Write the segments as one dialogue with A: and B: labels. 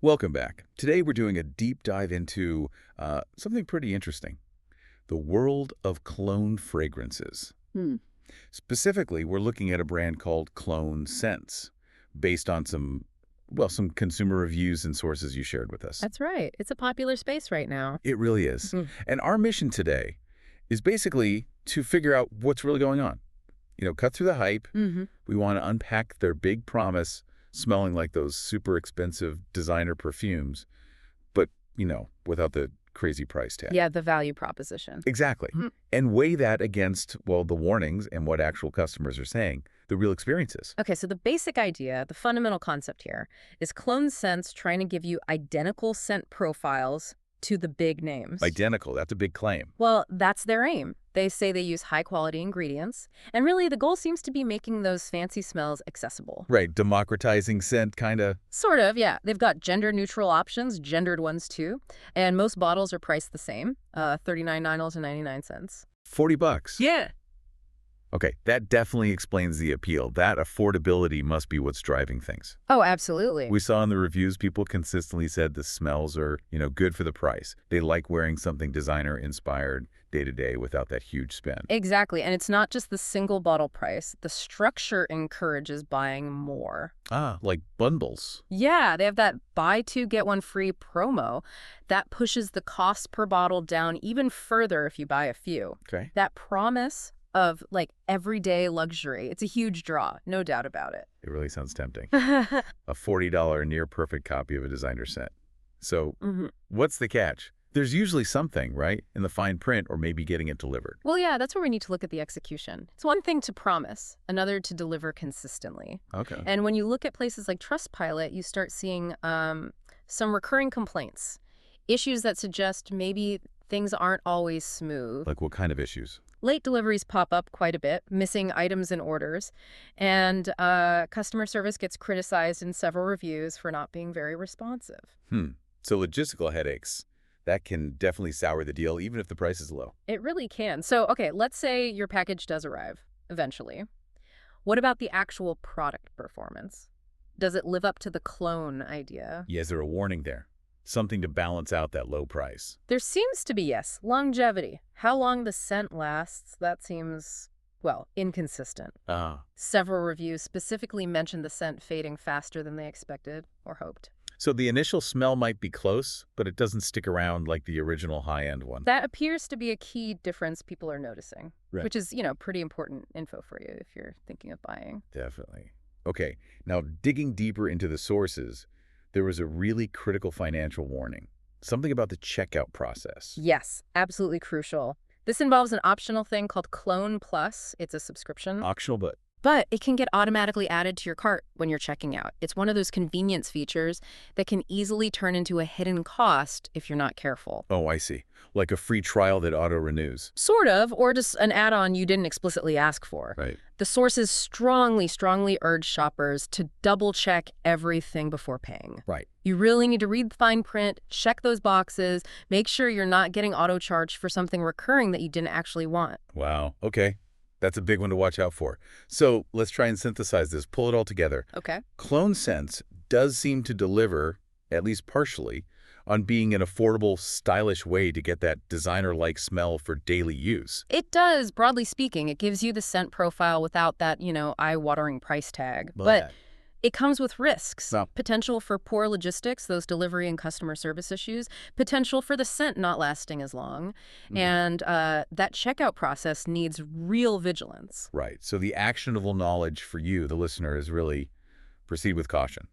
A: Welcome back. Today we're doing a deep dive into something pretty interesting, the world of clone fragrances.
B: Hmm.
A: Specifically, we're looking at a brand called Klone Scents, based on some consumer reviews and sources you shared with us.
B: That's right. It's a popular space right now.
A: It really is.
B: Mhm.
A: And our mission today is basically to figure out what's really going on. Cut through the hype.
B: Mm-hmm.
A: We want to unpack their big promise, smelling like those super expensive designer perfumes, but, without the crazy price tag.
B: Yeah, the value proposition.
A: Exactly.
B: Mhm.
A: And weigh that against, well, the warnings and what actual customers are saying, the real experiences.
B: Okay, so the basic idea, the fundamental concept here, is Klone Scents trying to give you identical scent profiles to the big names.
A: Identical, that's a big claim.
B: Well, that's their aim. They say they use high-quality ingredients, and really the goal seems to be making those fancy smells accessible.
A: Right, democratizing scent, kind of.
B: Sort of, yeah. They've got gender-neutral options, gendered ones too, and most bottles are priced the same, $39.99.
A: $40.
B: Yeah.
A: Okay, that definitely explains the appeal. That affordability must be what's driving things.
B: Oh, absolutely.
A: We saw in the reviews, people consistently said the smells are, good for the price. They like wearing something designer-inspired day to day without that huge spend.
B: Exactly. And it's not just the single bottle price. The structure encourages buying more.
A: Ah, like bundles.
B: Yeah, they have that buy two, get one free promo. That pushes the cost per bottle down even further if you buy a few.
A: Okay.
B: That promise of like everyday luxury, it's a huge draw, no doubt about it.
A: It really sounds tempting. A $40 near-perfect copy of a designer scent. So what's the catch? There's usually something, right, in the fine print or maybe getting it delivered.
B: Well, yeah, that's where we need to look at the execution. It's one thing to promise, another to deliver consistently.
A: Okay.
B: And when you look at places like Trustpilot, you start seeing some recurring complaints, issues that suggest maybe things aren't always smooth.
A: Like what kind of issues?
B: Late deliveries pop up quite a bit, missing items in orders, and customer service gets criticized in several reviews for not being very responsive.
A: So logistical headaches, that can definitely sour the deal even if the price is low.
B: It really can. So, okay, let's say your package does arrive eventually. What about the actual product performance? Does it live up to the clone idea?
A: Yeah, is there a warning there? Something to balance out that low price.
B: There seems to be, yes. Longevity. How long the scent lasts, that seems, well, inconsistent. Several reviews specifically mentioned the scent fading faster than they expected or hoped.
A: So the initial smell might be close, but it doesn't stick around like the original high-end one.
B: That appears to be a key difference people are noticing,
A: Right.
B: which is, pretty important info for you if you're thinking of buying.
A: Definitely. Okay, now digging deeper into the sources, there was a really critical financial warning. Something about the checkout process.
B: Yes, absolutely crucial. This involves an optional thing called Clone Plus. It's a subscription.
A: Optional,
B: But it can get automatically added to your cart when you're checking out. It's one of those convenience features that can easily turn into a hidden cost if you're not careful.
A: Oh, I see. Like a free trial that auto-renews.
B: Sort of, or just an add-on you didn't explicitly ask for.
A: Right.
B: The sources strongly urge shoppers to double-check everything before paying.
A: Right.
B: You really need to read the fine print, check those boxes, make sure you're not getting auto-charged for something recurring that you didn't actually want.
A: Wow. Okay. That's a big one to watch out for. So let's try and synthesize this, pull it all together.
B: Okay.
A: Klone Scents does seem to deliver, at least partially, on being an affordable, stylish way to get that designer-like smell for daily use.
B: It does, broadly speaking. It gives you the scent profile without that, eye-watering price tag. But it comes with risks.
A: No.
B: Potential for poor logistics, those delivery and customer service issues. Potential for the scent not lasting as long. And that checkout process needs real vigilance.
A: Right. So the actionable knowledge for you, the listener, is really proceed with caution.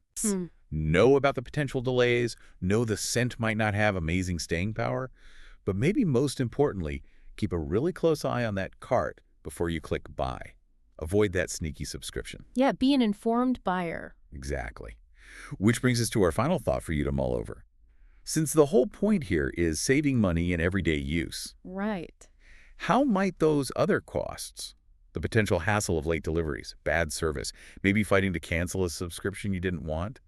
A: Know about the potential delays, know the scent might not have amazing staying power, but maybe most importantly, keep a really close eye on that cart before you click buy. Avoid that sneaky subscription.
B: Yeah, be an informed buyer.
A: Exactly. Which brings us to our final thought for you to mull over. Since the whole point here is saving money in everyday use,
B: Right.
A: how might those other costs, the potential hassle of late deliveries, bad service, maybe fighting to cancel a subscription you didn't want,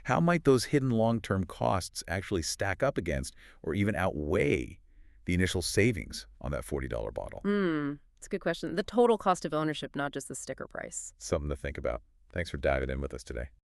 A: how might those hidden long-term costs actually stack up against or even outweigh the initial savings on that $40 bottle?
B: It's a good question. The total cost of ownership, not just the sticker price.
A: Something to think about. Thanks for diving in with us today.